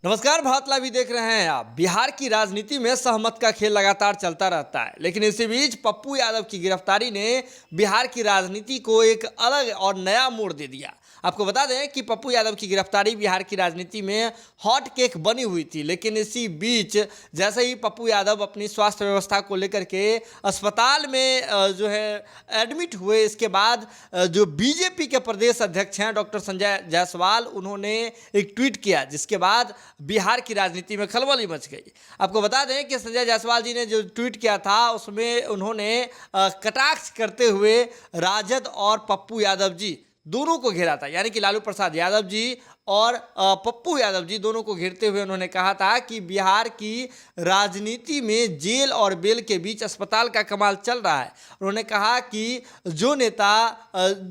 नमस्कार, भारत लाइव देख रहे हैं आप। बिहार की राजनीति में सहमत का खेल लगातार चलता रहता है, लेकिन इसी बीच पप्पू यादव की गिरफ्तारी ने बिहार की राजनीति को एक अलग और नया मोड़ दे दिया। आपको बता दें कि पप्पू यादव की गिरफ्तारी बिहार की राजनीति में हॉट केक बनी हुई थी, लेकिन इसी बीच जैसे ही पप्पू यादव अपनी स्वास्थ्य व्यवस्था को लेकर के अस्पताल में जो है एडमिट हुए, इसके बाद जो बीजेपी के प्रदेश अध्यक्ष हैं डॉक्टर संजय जायसवाल, उन्होंने एक ट्वीट किया, जिसके बाद बिहार की राजनीति में खलबली मच गई। आपको बता दें कि संजय जायसवाल जी ने जो ट्वीट किया था उसमें उन्होंने कटाक्ष करते हुए राजद और पप्पू यादव जी दोनों को घेरा था, यानी कि लालू प्रसाद यादव जी और पप्पू यादव जी दोनों को घेरते हुए उन्होंने कहा था कि बिहार की राजनीति में जेल और बेल के बीच अस्पताल का कमाल चल रहा है। उन्होंने कहा कि जो नेता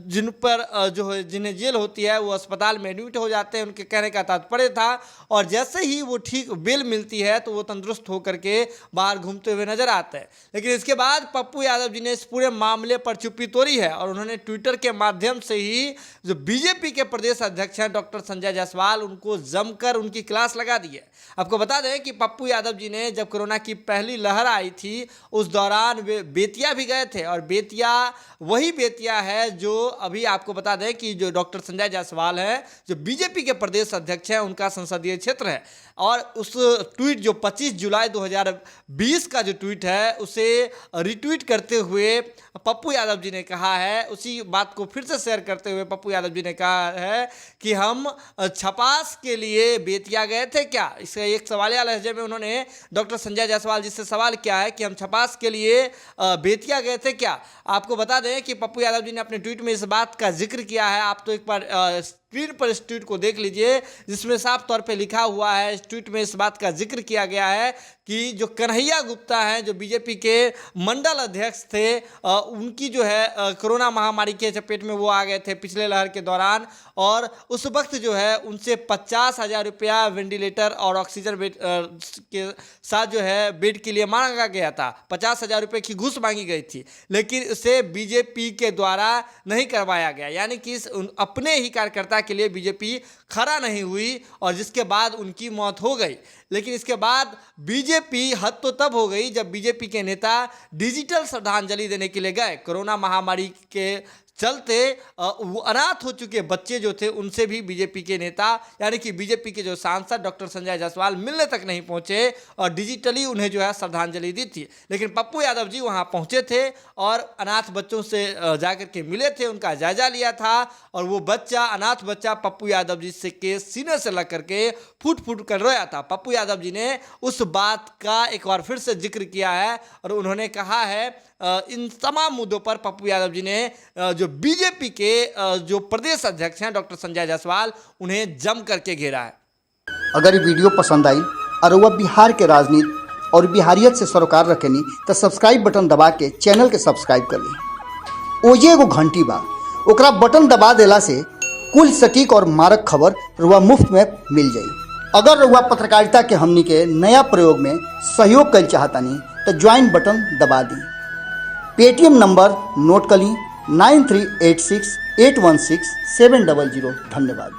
जिन पर जिन्हें जेल होती है वो अस्पताल में एडमिट हो जाते हैं, उनके कहने का तात्पर्य था, और जैसे ही वो ठीक बेल मिलती है तो वो तंदुरुस्त होकर के बाहर घूमते हुए नजर आते हैं। लेकिन इसके बाद पप्पू यादव जी ने इस पूरे मामले पर चुप्पी तोड़ी है और उन्होंने ट्विटर के माध्यम से ही जो बीजेपी के प्रदेश अध्यक्ष हैं डॉक्टर संजय जायसवाल, उनको जमकर उनकी क्लास लगा दी है। आपको बता दें कि पप्पू यादव जी ने जब कोरोना की पहली लहर आई थी उस दौरान वे बेतिया भी गए थे, और बेतिया वही बेतिया है जो अभी आपको बता दें कि जो डॉक्टर संजय जायसवाल हैं, जो बीजेपी के प्रदेश अध्यक्ष हैं, उनका संसदीय क्षेत्र है। और उस ट्वीट जो 25 जुलाई 2020 का जो ट्वीट है उसे रिट्वीट करते हुए पप्पू यादव जी ने कहा है, उसी बात को फिर से शेयर करते हुए पप्पू यादव जी ने कहा है कि हम छपास के लिए बेतिया गए थे क्या। इसका एक सवालिया लहजे में उन्होंने डॉक्टर संजय जायसवाल जी से सवाल किया है कि हम छपास के लिए बेतिया गए थे क्या। आपको बता दें कि पप्पू यादव जी ने अपने ट्वीट में इस बात का जिक्र किया है। आप तो एक बार स्क्रीन पर इस ट्वीट को देख लीजिए, जिसमें साफ तौर पे लिखा हुआ है, इस ट्वीट में इस बात का जिक्र किया गया है कि जो कन्हैया गुप्ता हैं, जो बीजेपी के मंडल अध्यक्ष थे, उनकी जो है कोरोना महामारी के चपेट में वो आ गए थे पिछले लहर के दौरान, और उस वक्त जो है उनसे 50,000 रुपया वेंटिलेटर और ऑक्सीजन बेड के साथ जो है बेड के लिए मांगा गया था। 50,000 रुपये की घूस मांगी गई थी, लेकिन इसे बीजेपी के द्वारा नहीं करवाया गया, यानी कि अपने ही कार्यकर्ता के लिए बीजेपी खड़ा नहीं हुई, और जिसके बाद उनकी मौत हो गई। लेकिन इसके बाद बीजेपी हद तो तब हो गई जब बीजेपी के नेता डिजिटल श्रद्धांजलि देने के लिए गए। कोरोना महामारी के चलते वो अनाथ हो चुके बच्चे जो थे उनसे भी बीजेपी के नेता, यानी कि बीजेपी के जो सांसद डॉक्टर संजय जायसवाल मिलने तक नहीं पहुंचे और डिजिटली उन्हें जो है श्रद्धांजलि दी थी। लेकिन पप्पू यादव जी वहां पहुंचे थे और अनाथ बच्चों से जाकर के मिले थे, उनका जायजा लिया था, और वो बच्चा, अनाथ बच्चा पप्पू यादव जी से के सीने से लग करके फूट फूट कर रोया था। पप्पू यादव जी ने उस बात का एक बार फिर से जिक्र किया है और उन्होंने कहा है इन तमाम मुद्दों पर पप्पू यादव जी ने जो बीजेपी के जो प्रदेश अध्यक्ष हैं डॉक्टर संजय जायसवाल, उन्हें जम करके घेरा है। अगर ये वीडियो पसंद आई और वह बिहार के राजनीति और बिहारियत से सरोकार रखेनी तो सब्सक्राइब बटन दबा के चैनल के सब्सक्राइब कर ली। ओजे एगो घंटी बा, ओकरा बटन दबा देला से कुल सटीक और मारक खबर रुआ मुफ्त में मिल जाई। अगर रुआ पत्रकारिता के हमनी के नया प्रयोग में सहयोग कर चाहतानी तो ज्वाइन बटन दबा दी। पेटीएम नंबर नोट कर ली 9386816700। धन्यवाद।